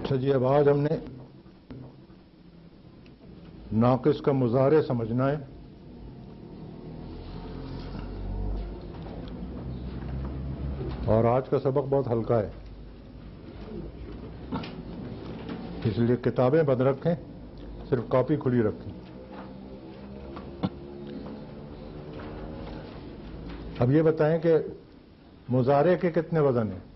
اچھا جی، اب آج ہم نے ناقص کا مضارع سمجھنا ہے. اور آج کا سبق بہت ہلکا ہے، اس لیے کتابیں بند رکھیں، صرف کاپی کھلی رکھیں. اب یہ بتائیں کہ مضارع کے کتنے وزن ہیں؟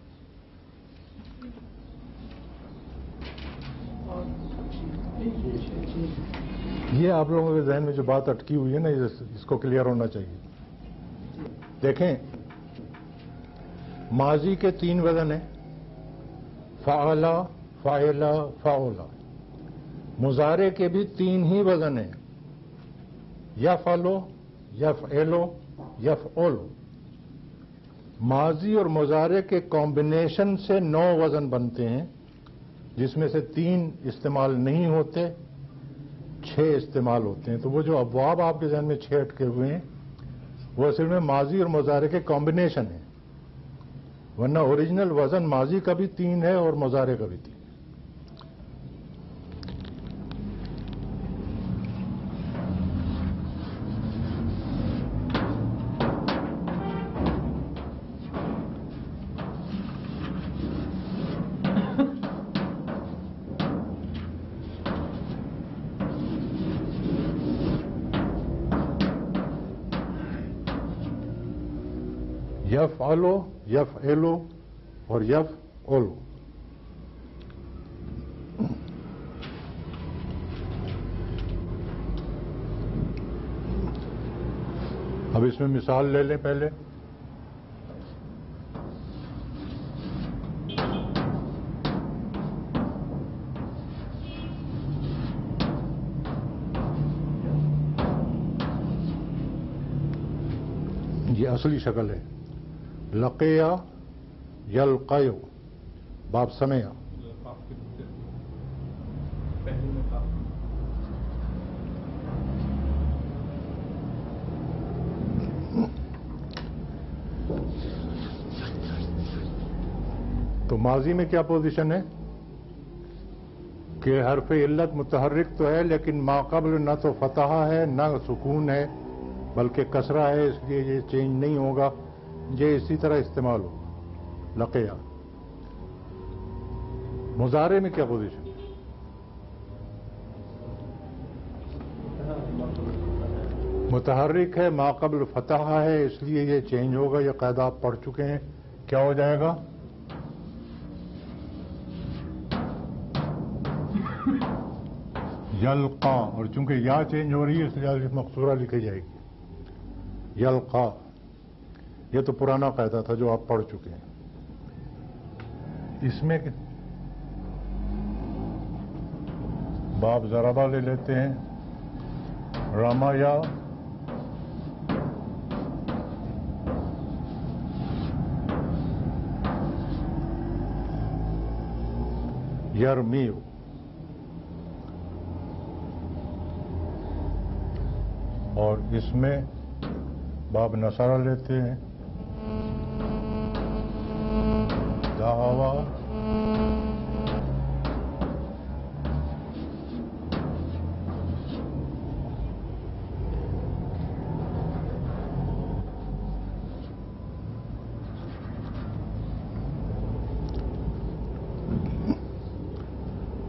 یہ آپ لوگوں کے ذہن میں جو بات اٹکی ہوئی ہے نا، اس کو کلیئر ہونا چاہیے. دیکھیں، ماضی کے 3 وزن ہیں، فعل، فاعل، فعول. مضارع کے بھی 3 ہی وزن ہیں، یفعل، یفعل، یفعل. ماضی اور مضارع کے کمبینیشن سے 9 وزن بنتے ہیں، جس میں سے 3 استعمال نہیں ہوتے، 6 استعمال ہوتے ہیں. تو وہ جو ابواب آپ کے ذہن میں 6 اٹکے ہوئے ہیں، وہ اصل میں ماضی اور مضارع کے کمبینیشن ہیں، ورنہ اوریجنل وزن ماضی کا بھی 3 ہے اور مضارع کا بھی 3 ہے. یفعلو، یفعلو اور یفعلو. اب اس میں مثال لے لیں پہلے. یہ اصلی شکل ہے، لقیا یلقیو، باب سمیا. تو ماضی میں کیا پوزیشن ہے کہ حرف علت متحرک تو ہے، لیکن ما قبل نہ تو فتحہ ہے نہ سکون ہے، بلکہ کسرہ ہے، اس لیے یہ چینج نہیں ہوگا، یہ اسی طرح استعمال ہوگا. لقیا. مضارع میں کیا پوزیشن ہے؟ متحرک ہے، ما قبل فتحہ ہے، اس لیے یہ چینج ہوگا. یہ قاعدہ آپ پڑھ چکے ہیں. کیا ہو جائے گا؟ یلقا. اور چونکہ یا چینج ہو رہی ہے اس لیے مقصورہ لکھی جائے گی، یلقا. یہ تو پرانا قاعدہ تھا جو آپ پڑھ چکے ہیں. اس میں باب ضربہ لے لیتے ہیں. رمیا یرمیو. اور اس میں باب نصرہ لیتے ہیں. دعوا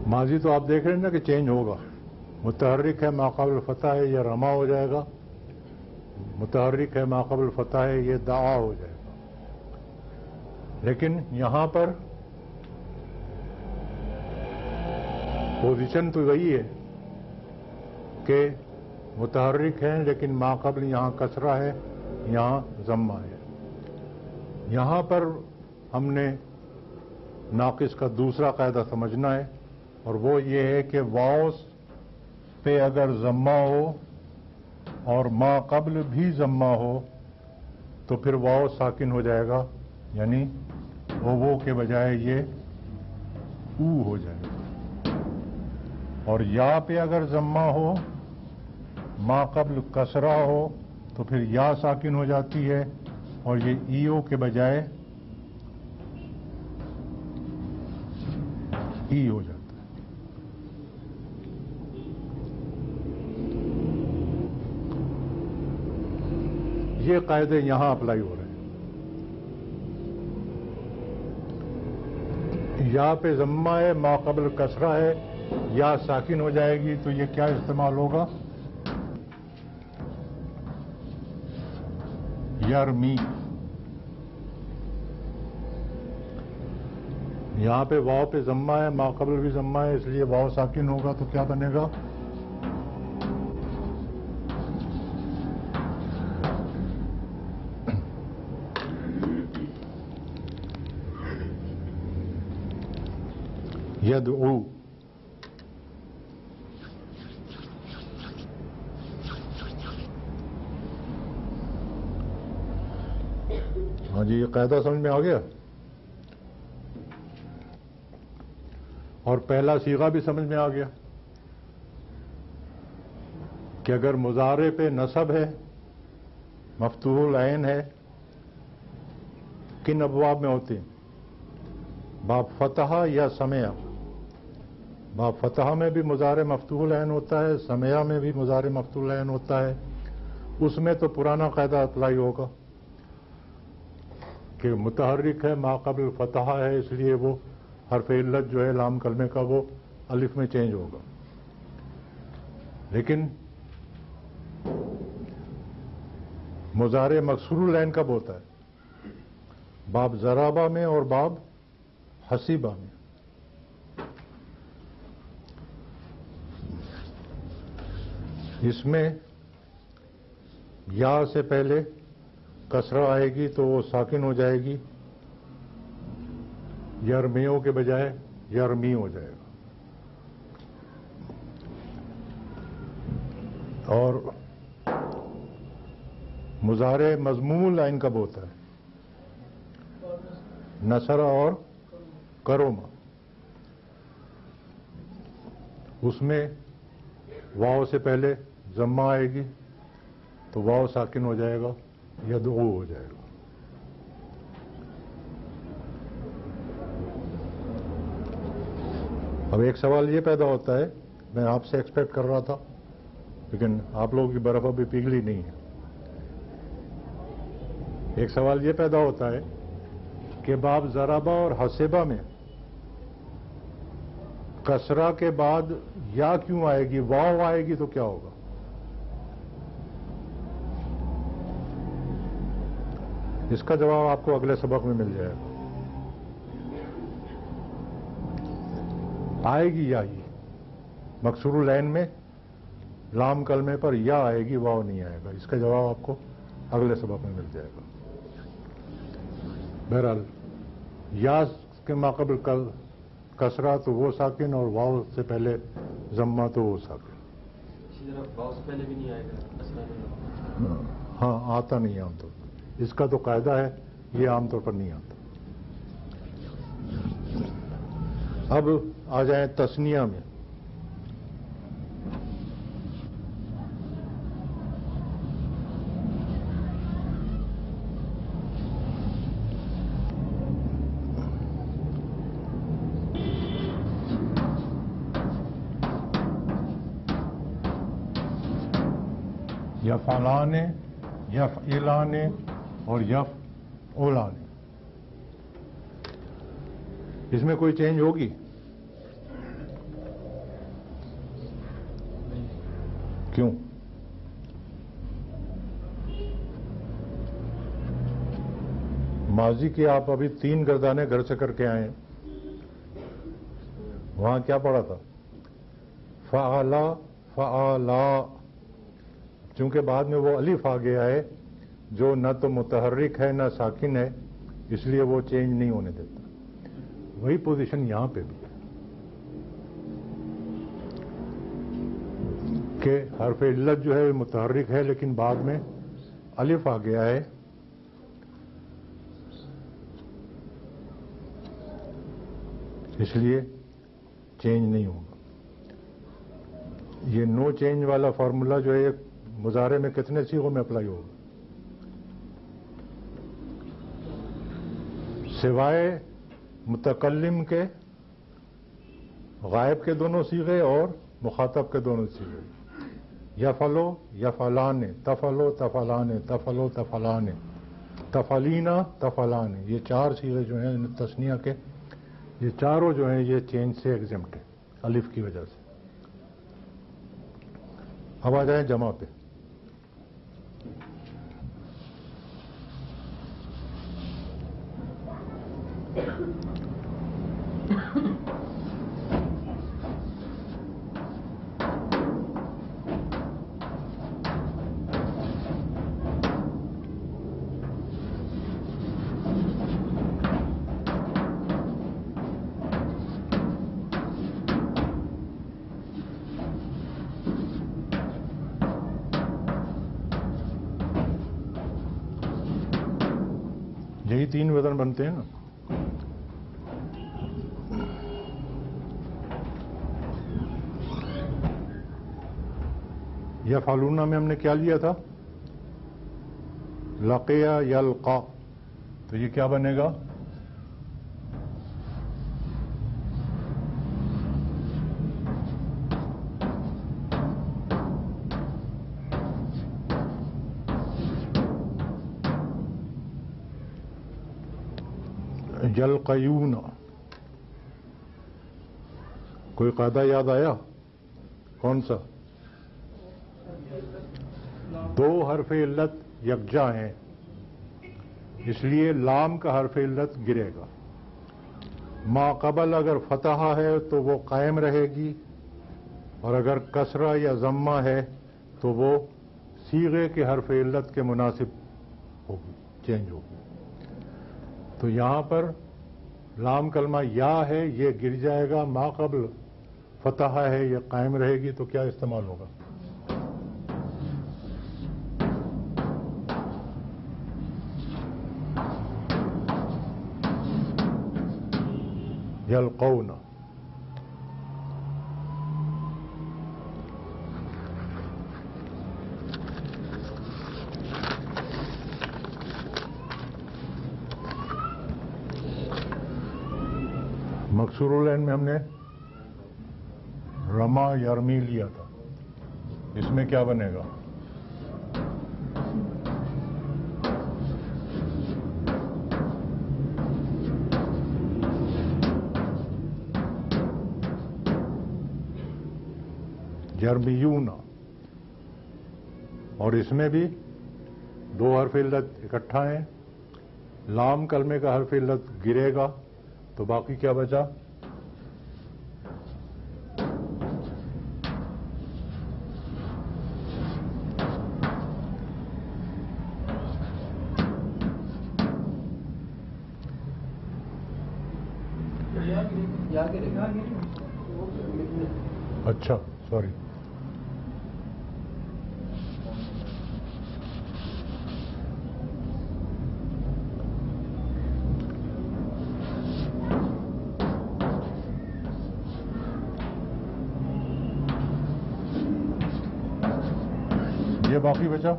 ماضی تو آپ دیکھ رہے ہیں نا کہ چینج ہوگا. متحرک ہے، ما قبل فتح ہے، یہ رما ہو جائے گا. متحرک ہے، ما قبل فتح ہے، یہ دعا ہو جائے گا. لیکن یہاں پر پوزیشن تو وہی ہے کہ متحرک ہیں، لیکن ما قبل یہاں کسرہ ہے، یہاں ضمہ ہے. یہاں پر ہم نے ناقص کا دوسرا قاعدہ سمجھنا ہے، اور وہ یہ ہے کہ واؤ پہ اگر ضمہ ہو اور ما قبل بھی ضمہ ہو تو پھر واؤ ساکن ہو جائے گا، یعنی وہ کے بجائے یہ او ہو جائے گا. اور یا پہ اگر ضمہ ہو، ما قبل کسرہ ہو تو پھر یا ساکن ہو جاتی ہے، اور یہ ایو کے بجائے ای ہو جاتا ہے. یہ قاعدے یہاں اپلائی ہو رہے ہیں. یا پہ ضمہ ہے، ما قبل کسرہ ہے، یا ساکن ہو جائے گی تو یہ کیا استعمال ہوگا؟ یرمی. یہاں پہ واو پہ ضمہ ہے، ما قبل بھی ضمہ ہے، اس لیے واو ساکن ہوگا تو کیا بنے گا؟ یدعو. ہاں جی، یہ قاعدہ سمجھ میں آ گیا. اور پہلا صیغہ بھی سمجھ میں آ گیا کہ اگر مضارع پہ نصب ہے، مفتوح العین ہے، کن ابواب میں ہوتے ہیں؟ باب فتح یا سمعہ. باب فتح میں بھی مضارع مفتوح العین ہوتا ہے، سمعہ میں بھی مضارع مفتوح العین ہوتا ہے. اس میں تو پرانا قاعدہ اپلائی ہوگا کہ متحرک ہے، ما قبل فتح ہے، اس لیے وہ حرف علت جو ہے لام کلمے کا وہ الف میں چینج ہوگا. لیکن مضارع مکسور العین کب ہوتا ہے؟ باب ضرابہ میں اور باب حسیبہ میں. اس میں یا سے پہلے کسرہ آئے گی تو وہ ساکن ہو جائے گی، یرمیوں کے بجائے یرمی ہو جائے گا. اور مضارع مضموم العین کب ہوتا ہے؟ نصر اور کروما. اس میں واو سے پہلے ضمہ آئے گی تو واو ساکن ہو جائے گا، یدعو ہو جائے گا. اب ایک سوال یہ پیدا ہوتا ہے، میں آپ سے ایکسپیکٹ کر رہا تھا لیکن آپ لوگوں کی برف ابھی پگھلی نہیں ہے. ایک سوال یہ پیدا ہوتا ہے کہ باب ضربہ اور حسبہ میں کسرہ کے بعد یا کیوں آئے گی؟ واو آئے گی تو کیا ہوگا؟ اس کا جواب آپ کو اگلے سبق میں مل جائے گا. آئے گی یا ہی مکسور العین میں لام کلمے پر یا آئے گی، واو نہیں آئے گا. اس کا جواب آپ کو اگلے سبق میں مل جائے گا. بہرحال یا کے ماقبل کسرہ تو وہ ساکن، اور واو سے پہلے ضمہ تو وہ ساکن. اسی طرح واو سے پہلے بھی نہیں آئے گا. ہاں، آتا نہیں عام طور پر. اس کا تو قاعدہ ہے، یہ عام طور پر نہیں آتا. اب آ جائیں تثنیہ میں. یفعلان، یفعلان اور یفعلان. اس میں کوئی چینج ہوگی؟ کیوں؟ ماضی کی آپ ابھی 3 گردانے گھر سے کر کے آئے ہیں. وہاں کیا پڑھا تھا؟ فعلا فعلا. چونکہ بعد میں وہ الف آ گیا ہے جو نہ تو متحرک ہے نہ ساکن ہے، اس لیے وہ چینج نہیں ہونے دیتا. وہی پوزیشن یہاں پہ بھی ہے کہ حرف علت جو ہے متحرک ہے لیکن بعد میں الف آ گیا ہے، اس لیے چینج نہیں ہوگا. یہ نو چینج والا فارمولا جو ہے مضارع میں کتنے صیغوں میں اپلائی ہوگا؟ سوائے متکلم کے غائب کے دونوں صیغے اور مخاطب کے دونوں صیغے، یفلو یفلان، تفلو تفلان، تفلو تفلان، تفلینا تفلان، یہ چار صیغے جو ہیں تثنیہ کے، یہ چاروں جو ہیں یہ چینج سے ایگزمپٹ ہے الف کی وجہ سے۔ اب آ جائیں جمع پہ۔ یہی تین وزن بنتے ہیں نا۔ یا فالونا میں ہم نے کیا لیا تھا؟ لقیا یلقا، تو یہ کیا بنے گا؟ یلقیون۔ کوئی قاعدہ یاد آیا؟ کون سا؟ دو حرف علت یکجا ہیں، اس لیے لام کا حرف علت گرے گا۔ ما قبل اگر فتح ہے تو وہ قائم رہے گی، اور اگر کسرہ یا ضمہ ہے تو وہ صیغے کے حرف علت کے مناسب ہوگی، چینج ہوگی۔ تو یہاں پر لام کلمہ یا ہے، یہ گر جائے گا، ما قبل فتح ہے یہ قائم رہے گی، تو کیا استعمال ہوگا؟ یلقون۔ مکسور العین میں ہم نے رما یرمی لیا تھا، اس میں کیا بنے گا؟ یرمیون، اور اس میں بھی دو حرف علت اکٹھا ہیں، لام کلمے کا حرف علت گرے گا تو باقی کیا بچا؟ اچھا سوری، یہ باقی بچا۔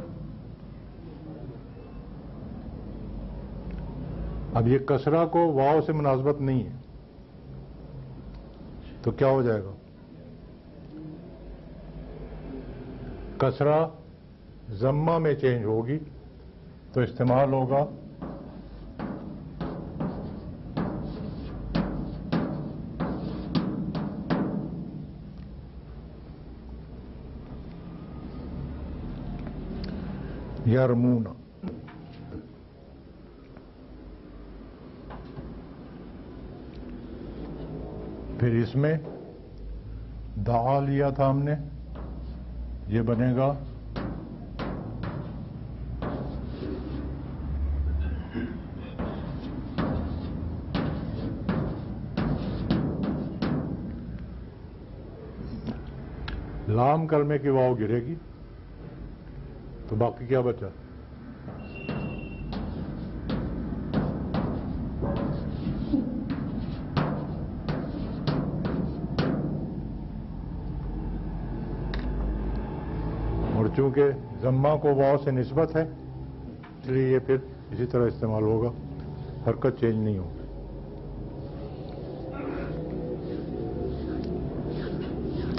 اب یہ کسرہ کو واو سے مناسبت نہیں ہے تو کیا ہو جائے گا؟ کسرہ ضمہ میں چینج ہوگی تو استعمال ہوگا یرمون۔ پھر اس میں دعا لیا تھا ہم نے، یہ بنے گا لام کلمے کی واو گرے گی تو باقی کیا بچا؟ اور چونکہ ضمہ کو واو سے نسبت ہے اس لیے یہ پھر اسی طرح استعمال ہوگا، حرکت چینج نہیں ہوگی۔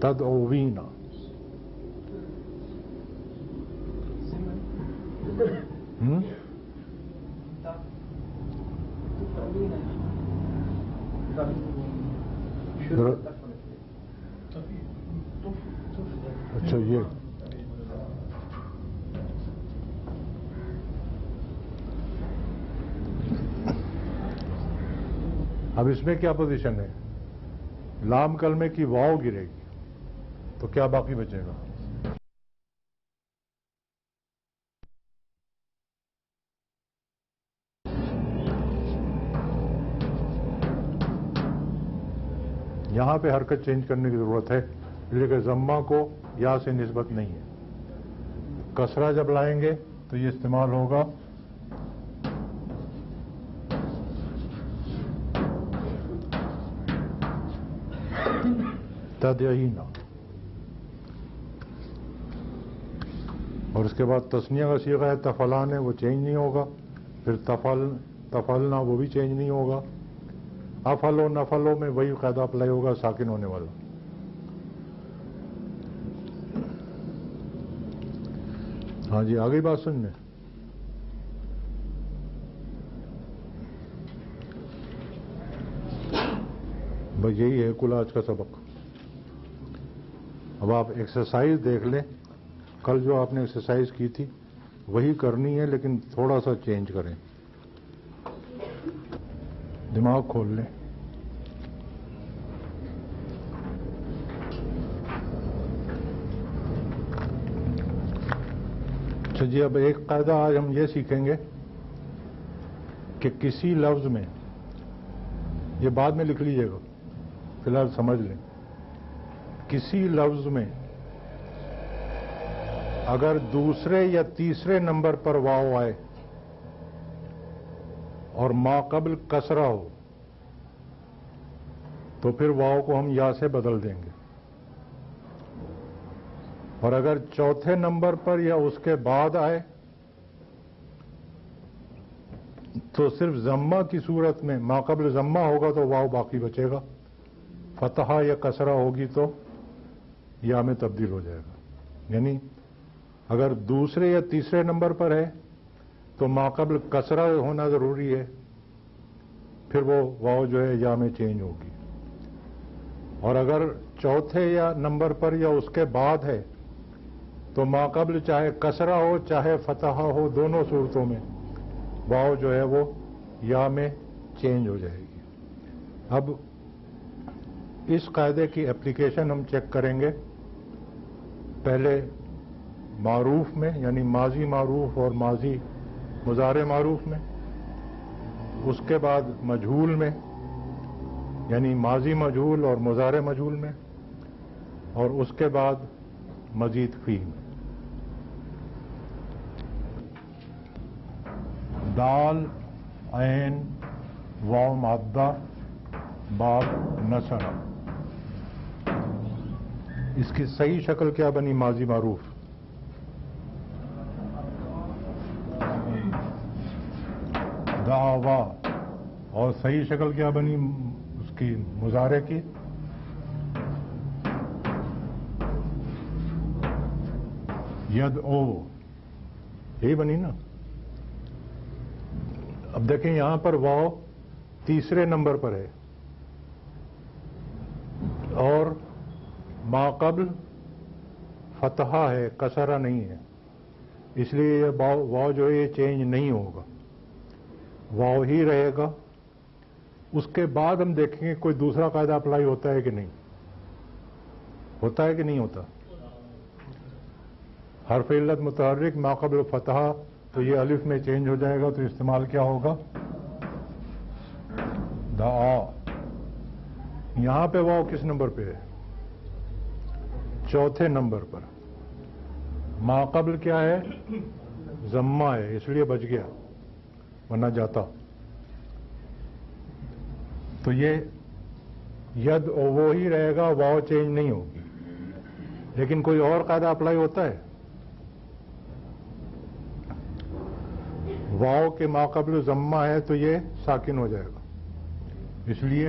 تدعوینا. اچھا یہ اب اس میں کیا پوزیشن ہے؟ لام کلمے کی واو گرے گی تو کیا باقی بچے گا؟ یہاں پہ حرکت چینج کرنے کی ضرورت ہے، اس لیے کہ ضمہ کو یا سے نسبت نہیں ہے. کسرہ جب لائیں گے تو یہ استعمال ہوگا تدعینا، اور اس کے بعد تثنیہ کا صیغہ ہے تفعلان ہے، وہ چینج نہیں ہوگا. پھر تفعلنا وہ بھی چینج نہیں ہوگا. افعلو نفعلو میں وہی قاعدہ اپلائی ہوگا، ساکن ہونے والا. ہاں جی آگئی بات سننے. بس یہی ہے کل آج کا سبق. اب آپ ایکسرسائز دیکھ لیں، کل جو آپ نے ایکسرسائز کی تھی وہی کرنی ہے، لیکن تھوڑا سا چینج کریں، دماغ کھول لیں. اچھا جی، اب ایک قاعدہ آج ہم یہ سیکھیں گے کہ کسی لفظ میں، یہ بعد میں لکھ لیجئے گا، فی الحال سمجھ لیں، کسی لفظ میں اگر دوسرے یا تیسرے نمبر پر واو آئے اور ما قبل کسرہ ہو تو پھر واو کو ہم یا سے بدل دیں گے. اور اگر چوتھے نمبر پر یا اس کے بعد آئے تو صرف ضمہ کی صورت میں ما قبل ضمہ ہوگا تو واو باقی بچے گا، فتحہ یا کسرہ ہوگی تو یا میں تبدیل ہو جائے گا. یعنی اگر دوسرے یا تیسرے نمبر پر ہے تو ما قبل کسرہ ہونا ضروری ہے، پھر وہ واو جو ہے یا میں چینج ہوگی. اور اگر چوتھے یا نمبر پر یا اس کے بعد ہے تو ما قبل چاہے کسرہ ہو چاہے فتحہ ہو، دونوں صورتوں میں واو جو ہے وہ یا میں چینج ہو جائے گی. اب اس قاعدے کی اپلیکیشن ہم چیک کریں گے، پہلے معروف میں یعنی ماضی معروف اور ماضی مضارع معروف میں، اس کے بعد مجہول میں یعنی ماضی مجہول اور مضارع مجہول میں، اور اس کے بعد مزید فی میں. دال عین واو مادہ باب نصر، اس کی صحیح شکل کیا بنی؟ ماضی معروف. دعوا، اور صحیح شکل کیا بنی اس کی مضارع کی؟ یدعو، یہی بنی نا. اب دیکھیں یہاں پر واو تیسرے نمبر پر ہے اور ما قبل فتحہ ہے، کسرہ نہیں ہے، اس لیے یہ واو جو ہے یہ چینج نہیں ہوگا، واو ہی رہے گا. اس کے بعد ہم دیکھیں گے کوئی دوسرا قاعدہ اپلائی ہوتا ہے کہ نہیں ہوتا ہے کہ نہیں ہوتا. حرف علت متحرک ما قبل فتحہ تو یہ الف میں چینج ہو جائے گا، تو استعمال کیا ہوگا؟ دعا. یہاں پہ واو کس نمبر پہ ہے؟ چوتھے نمبر پر. ما قبل کیا ہے؟ ضمہ ہے، اس لیے بچ گیا ورنہ جاتا. تو یہ ید وہ ہی رہے گا، واو چینج نہیں ہوگی. لیکن کوئی اور قاعدہ اپلائی ہوتا ہے؟ واو کے ما قبل ضمہ ہے تو یہ ساکن ہو جائے گا، اس لیے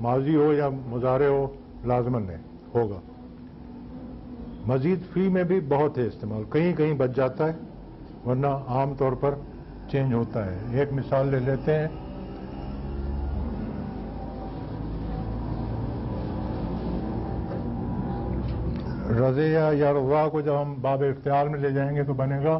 ماضی ہو یا مضارع ہو لازمن ہے ہوگا. مزید فی میں بھی بہت ہے استعمال, کہیں کہیں بچ جاتا ہے ورنہ عام طور پر چینج ہوتا ہے. ایک مثال لے لیتے ہیں. رضیہ یا رضا کو جب ہم باب افتعال میں لے جائیں گے تو بنے گا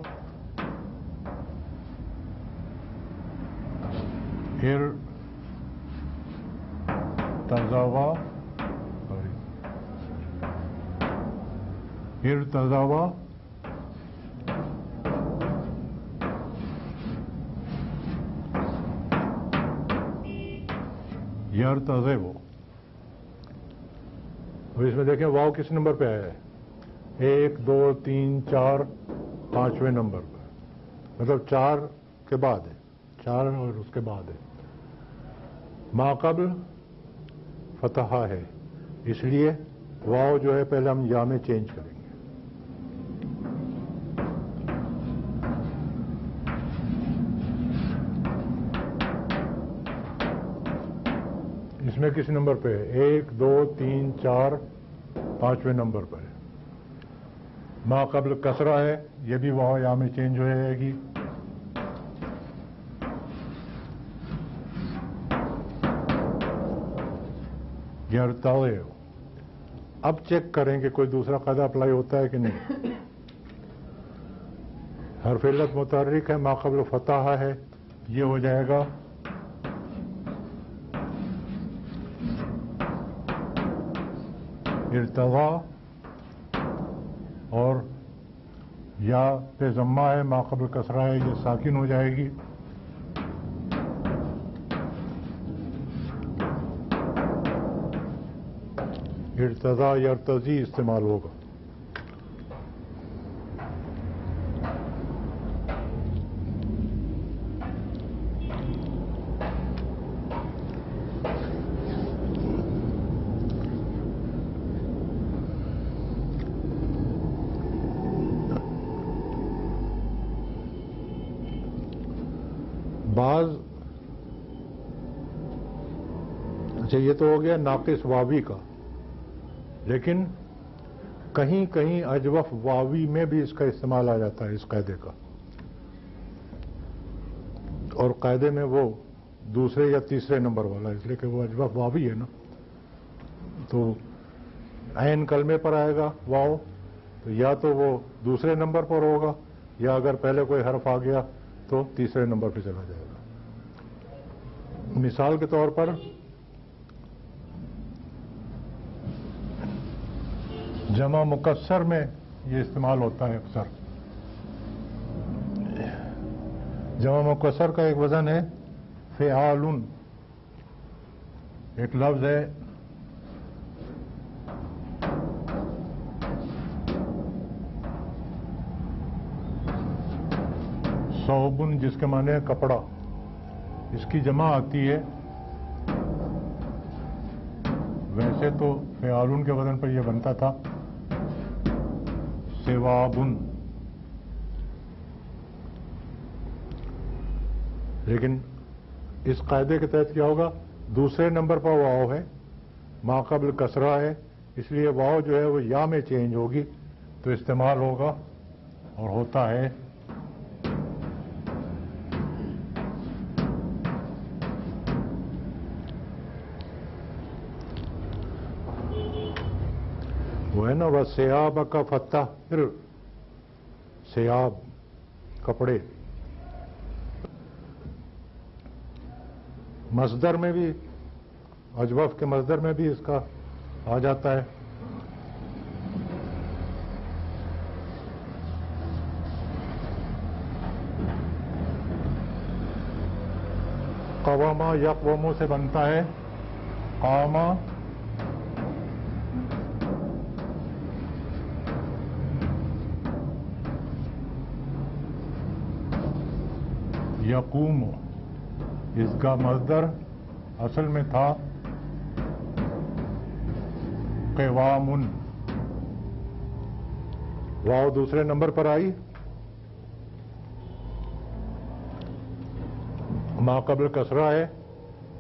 ارتضوا یرتضو. اور اس میں دیکھیں واو کس نمبر پہ آیا ہے؟ 1 2 3 4 5ویں نمبر پر, مطلب 4 کے بعد ہے, 4 اور اس کے بعد ہے. ما قبل فتحہ ہے, اس لیے واو جو ہے پہلے ہم یا میں چینج کریں گے. اس میں کس نمبر پہ ہے؟ 1 2 3 4 5ویں نمبر پر ہے. ما قبل کسرہ ہے, یہ بھی واو یا میں چینج ہو جائے گی. یرتضع. اب چیک کریں کہ کوئی دوسرا قاعدہ اپلائی ہوتا ہے کہ نہیں. حرف علت متحرک ہے, ما قبل فتحہ ہے, یہ ہو جائے گا ارتضا, اور یا پہ ضمہ ہے, ما قبل کسرہ ہے, یہ ساکن ہو جائے گی. ارتضا یرتضی استعمال ہوگا. بعض اچھا یہ تو ہو گیا ناقص واوی کا, لیکن کہیں کہیں اجوف واوی میں بھی اس کا استعمال آ جاتا ہے اس قاعدے کا, اور قاعدے میں وہ دوسرے یا تیسرے نمبر والا, اس لیے کہ وہ اجوف واوی ہے نا. تو عین کلمے پر آئے گا واو, تو یا تو وہ دوسرے نمبر پر ہوگا, یا اگر پہلے کوئی حرف آ گیا تو تیسرے نمبر پہ چلا جائے گا. مثال کے طور پر جمع مکسر میں یہ استعمال ہوتا ہے اکثر. جمع مکسر کا ایک وزن ہے فعالن. ایک لفظ ہے صوبن, جس کے معنی ہے کپڑا. اس کی جمع آتی ہے, ویسے تو فعالن کے وزن پر یہ بنتا تھا سوابن, لیکن اس قاعدے کے تحت کیا ہوگا, دوسرے نمبر پر واو ہے, ما قبل کسرہ ہے, اس لیے واو جو ہے وہ یا میں چینج ہوگی, تو استعمال ہوگا اور ہوتا ہے وہ ہے نا وہ سیاب کا فتح, پھر سیاب کپڑے. مصدر میں بھی, اجوف کے مصدر میں بھی اس کا آ جاتا ہے. قوامہ یقومو سے بنتا ہے قامہ, یقوم. اس کا مصدر اصل میں تھا قوامن. واو دوسرے نمبر پر آئی, ما قبل کسرہ ہے,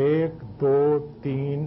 1 2 3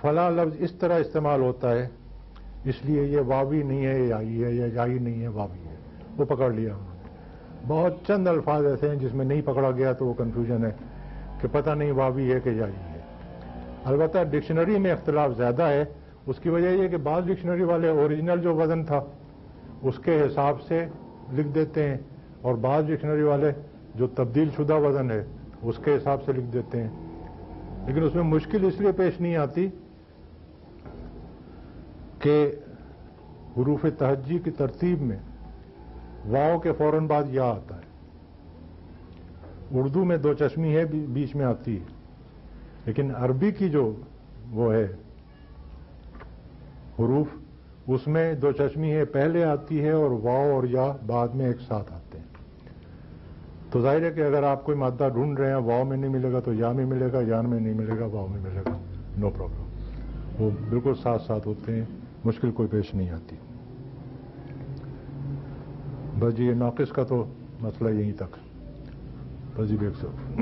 فلاں لفظ اس طرح استعمال ہوتا ہے اس لیے یہ واوی نہیں ہے یہ یائی ہے، یا یائی نہیں ہے واوی ہے، وہ پکڑ لیا انہوں نے۔ بہت چند الفاظ ایسے ہیں جس میں نہیں پکڑا گیا تو وہ کنفیوژن ہے کہ پتہ نہیں واوی ہے کہ یائی ہے۔ البتہ ڈکشنری میں اختلاف زیادہ ہے، اس کی وجہ یہ کہ بعض ڈکشنری والے اوریجنل جو وزن تھا اس کے حساب سے لکھ دیتے ہیں، اور بعض ڈکشنری والے جو تبدیل شدہ وزن ہے اس کے حساب سے لکھ دیتے ہیں۔ لیکن اس میں مشکل اس لیے پیش نہیں آتی کہ حروف تہجی کی ترتیب میں واو کے فوراً بعد یا آتا ہے۔ اردو میں دو چشمی ہے بیچ میں آتی ہے، لیکن عربی کی جو وہ ہے حروف اس میں دو چشمی ہے پہلے آتی ہے اور واو اور یا بعد میں ایک ساتھ آتے ہیں۔ تو ظاہر ہے کہ اگر آپ کوئی مادہ ڈھونڈ رہے ہیں واو میں نہیں ملے گا تو یا میں ملے گا، یا میں نہیں ملے گا واو میں ملے گا، نو پرابلم، وہ بالکل ساتھ ساتھ ہوتے ہیں، مشکل کوئی پیش نہیں آتی۔ بس جی یہ ناقص کا تو مسئلہ یہیں تک۔ بس جی بیگ صاحب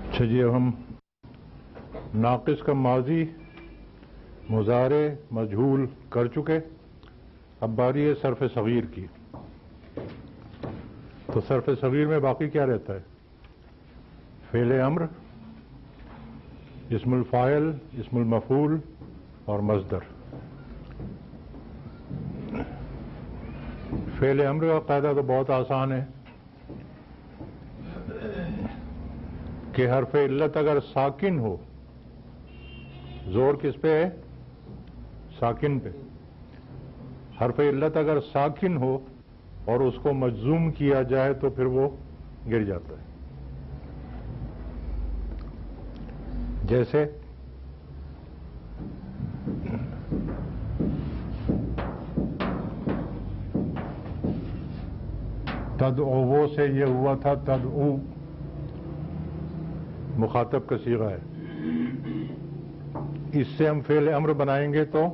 اچھا جی، اب ہم ناقص کا ماضی مضارع مجہول کر چکے، اب باری ہے صرف صغیر کی۔ تو صرف صغیر میں باقی کیا رہتا ہے؟ فعل امر، اسم الفاعل، اسم المفعول اور مصدر۔ فعل امر کا قاعدہ تو بہت آسان ہے کہ حرف علت اگر ساکن ہو، زور کس پہ ہے؟ ساکن پہ۔ حرف علت اگر ساکن ہو اور اس کو مجزوم کیا جائے تو پھر وہ گر جاتا ہے۔ جیسے تدعو سے یہ ہوا تھا تدعو، مخاطب کا صیغہ ہے، اس سے ہم فعل امر بنائیں گے تو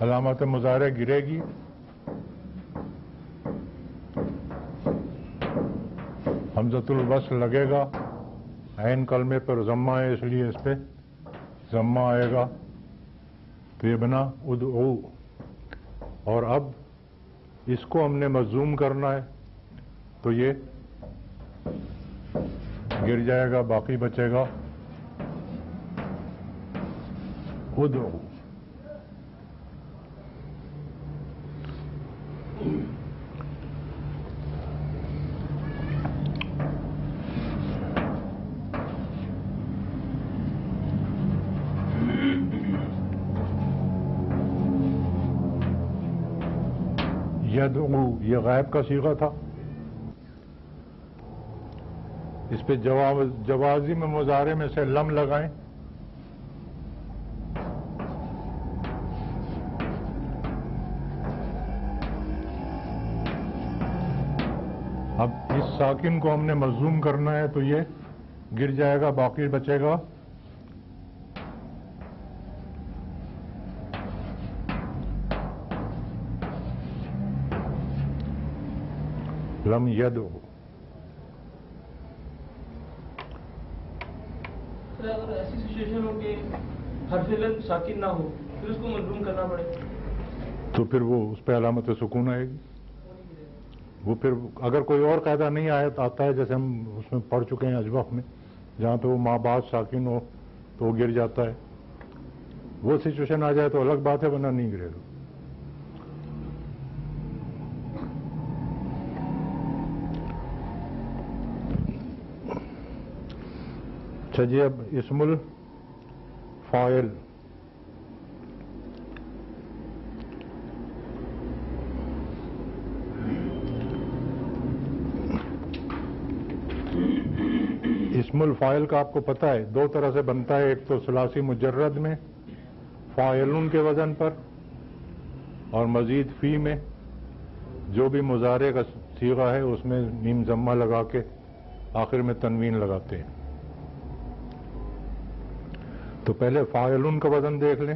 علامت مضارع گرے گی، حمزۃ الوصل لگے گا، عین کلمے پر ضمہ ہے اس لیے اس پہ ضمہ آئے گا، تو یہ بنا ادعو۔ اور اب اس کو ہم نے مجزوم کرنا ہے تو یہ گر جائے گا، باقی بچے گا ادعو۔ یدعو یہ غائب کا صیغہ تھا، اس پہ جوازم مضارع میں سے لم لگائیں، اب اس ساکن کو ہم نے مجزوم کرنا ہے تو یہ گر جائے گا، باقی بچے گا لم یدعو۔ اگر ایسی سچویشن ہو کہ حرف علت ساکن نہ ہو پھر اس کو مجزوم کرنا پڑے تو پھر وہ اس پہ علامت سکون آئے گی۔ وہ پھر اگر کوئی اور قاعدہ نہیں آتا ہے، جیسے ہم اس میں پڑھ چکے ہیں اجوف میں، جہاں پہ وہ ماں بعد ساکن ہو تو وہ گر جاتا ہے، وہ سچویشن آ جائے تو الگ بات ہے، ورنہ نہیں گرے گا۔ اچھا جی، اب اسم الفاعل، اسم الفاعل کا آپ کو پتہ ہے دو طرح سے بنتا ہے، ایک تو ثلاثی مجرد میں فاعلون کے وزن پر، اور مزید فی میں جو بھی مضارع کا صیغہ ہے اس میں میم ضمہ لگا کے آخر میں تنوین لگاتے ہیں۔ تو پہلے فاعلون کا وزن دیکھ لیں۔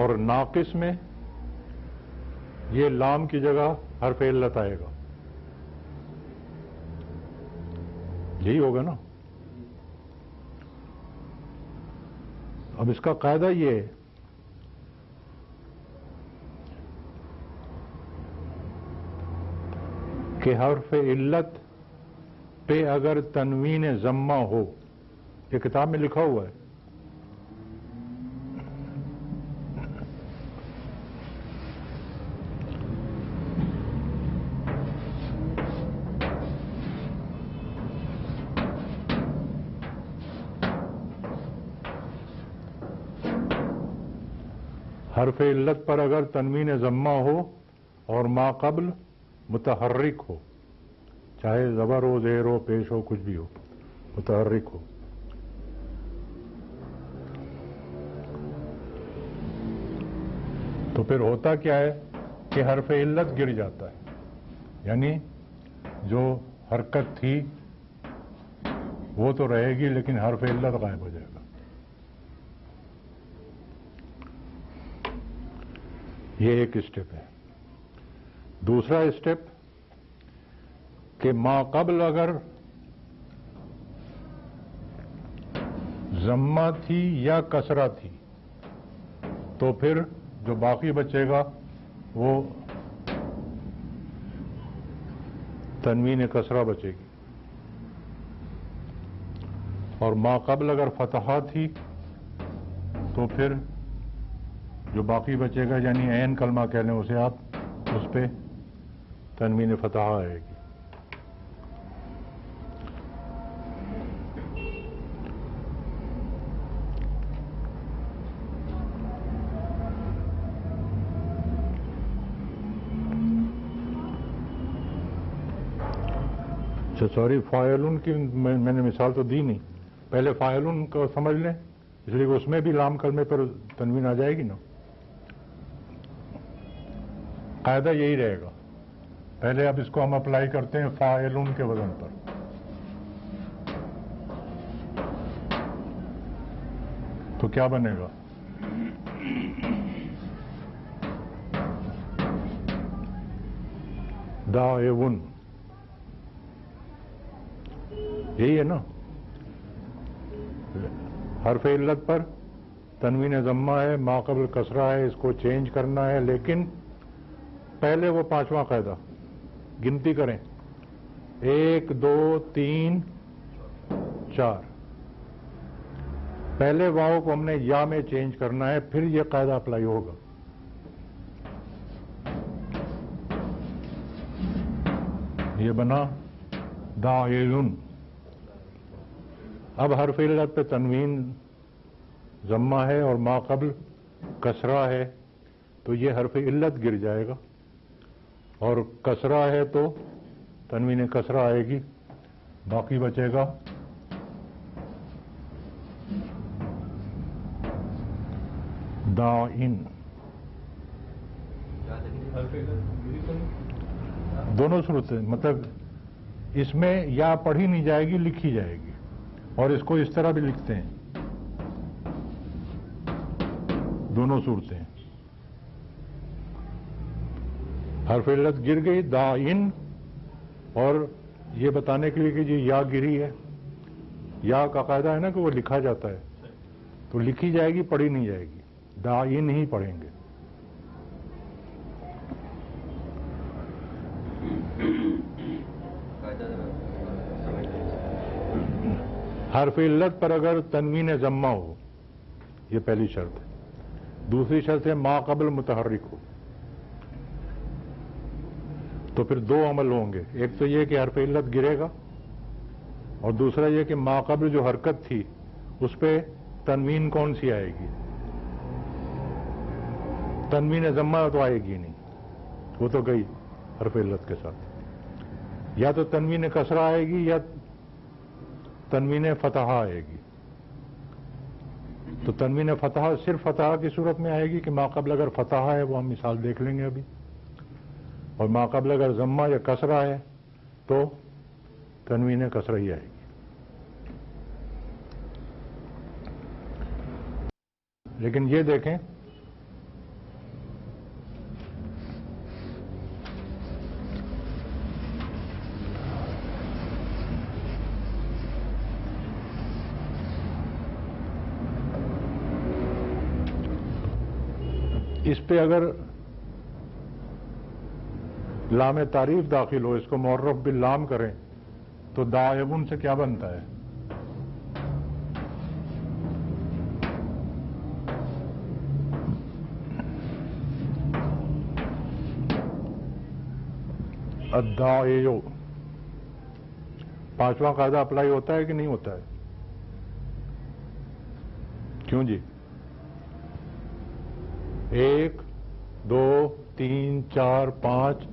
اور ناقص میں یہ لام کی جگہ حرف علت آئے گا. یہی ہوگا نا. اب اس کا قاعدہ یہ ہے کہ حرف علت پہ اگر تنوین ضمہ ہو، یہ کتاب میں لکھا ہوا ہے، حرف علت پر اگر تنوین ضمہ ہو اور ما قبل متحرک ہو، چاہے زبر ہو، زیر ہو، پیش ہو، کچھ بھی ہو، متحرک ہو، تو پھر ہوتا کیا ہے کہ حرف علت گر جاتا ہے، یعنی جو حرکت تھی وہ تو رہے گی لیکن حرف علت غائب ہو جائے گا. یہ ایک اسٹیپ ہے. دوسرا اسٹیپ کہ ما قبل اگر ضمہ تھی یا کسرہ تھی تو پھر جو باقی بچے گا وہ تنوین کسرہ بچے گی، اور ما قبل اگر فتحہ تھی تو پھر جو باقی بچے گا یعنی عین کلمہ کہہ لیں اسے آپ، اس پہ تنوین فتحہ آئے گی. اچھا سوری، فاعلون کی میں نے مثال تو دی نہیں، پہلے فاعلون کو سمجھ لیں، اس لیے کہ اس میں بھی لام کلمے پر تنوین آ جائے گی نا. قاعدہ یہی رہے گا. پہلے اب اس کو ہم اپلائی کرتے ہیں فاعلون کے وزن پر. تو کیا بنے گا؟ داعون، یہی ہے نا. حرف علت پر تنوین ضمہ ہے، ما قبل کسرہ ہے، اس کو چینج کرنا ہے، لیکن پہلے وہ پانچواں قاعدہ گنتی کریں، 1 2 3 4. پہلے واؤ کو ہم نے یا میں چینج کرنا ہے، پھر یہ قاعدہ اپلائی ہوگا. یہ بنا داعون. اب حرف علت پہ تنوین ضمہ ہے اور ما قبل کسرہ ہے تو یہ حرف علت گر جائے گا، اور کسرہ ہے تو تنوین کسرہ آئے گی، باقی بچے گا داعن. دونوں صورتیں، مطلب اس میں یا پڑھی نہیں جائے گی، لکھی جائے گی، اور اس کو اس طرح بھی لکھتے ہیں. دونوں صورتیں حرف علت گر گئی داعن، اور یہ بتانے کے لیے کہ یہ یا گری ہے. یا کا قاعدہ ہے نا کہ وہ لکھا جاتا ہے، تو لکھی جائے گی، پڑھی نہیں جائے گی، داعن ہی پڑھیں گے. حرف علت پر اگر تنوین ضمہ ہو، یہ پہلی شرط ہے. دوسری شرط ہے ما قبل متحرک ہو. تو پھر دو عمل ہوں گے، ایک تو یہ کہ حرف علت گرے گا، اور دوسرا یہ کہ ما قبل جو حرکت تھی اس پہ تنوین کون سی آئے گی؟ تنوین ضمہ تو آئے گی نہیں، وہ تو گئی حرف علت کے ساتھ. یا تو تنوین کسرہ آئے گی یا تنوین فتحہ آئے گی. تو تنوین فتحہ صرف فتحہ کی صورت میں آئے گی کہ ما قبل اگر فتحہ ہے، وہ ہم مثال دیکھ لیں گے ابھی، اور ما قبل اگر ضمہ یا کسرہ ہے تو تنوین کسرہ ہی آئے گی. لیکن یہ دیکھیں اس پہ اگر لام تعریف داخل ہو، اس کو معرف باللام کریں تو داعبن سے کیا بنتا ہے؟ الداعیو. پانچواں قاعدہ اپلائی ہوتا ہے کہ نہیں ہوتا ہے؟ کیوں جی؟ 1 2 3 4 5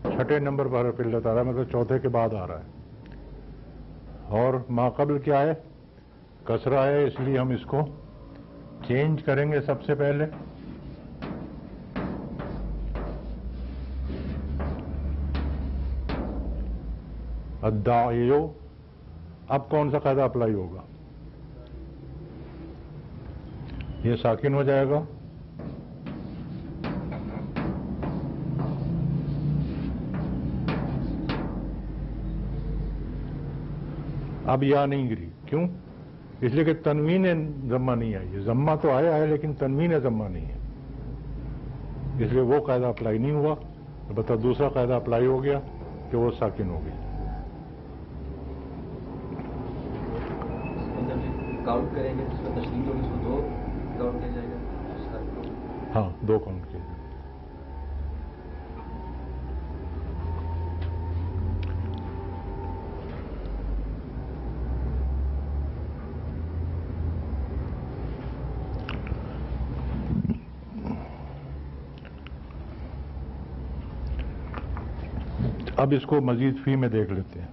چھٹے نمبر پر حرف علت آ رہا ہے، مطلب چوتھے کے بعد آ رہا ہے، اور ما قبل کیا ہے؟ کسرہ ہے، اس لیے ہم اس کو چینج کریں گے سب سے پہلے. الداعیو. اب کون سا قاعدہ اپلائی ہوگا؟ یہ ساکن ہو جائے گا، اب یا نہیں گری. کیوں؟ اس لیے کہ تنوین ضمہ نہیں آئی. ضمہ تو آیا ہے لیکن تنوین ضمہ نہیں ہے، اس لیے وہ قاعدہ اپلائی نہیں ہوا. البتہ دوسرا قاعدہ اپلائی ہو گیا کہ وہ ساکن ہو گئی. کاؤنٹ کریں گے جس میں تشدید ہوگی اس کو 2 کاؤنٹ کیا جائے گا. ہاں 2 کاؤنٹ کیے جائیں. اب اس کو مزید فی میں دیکھ لیتے ہیں.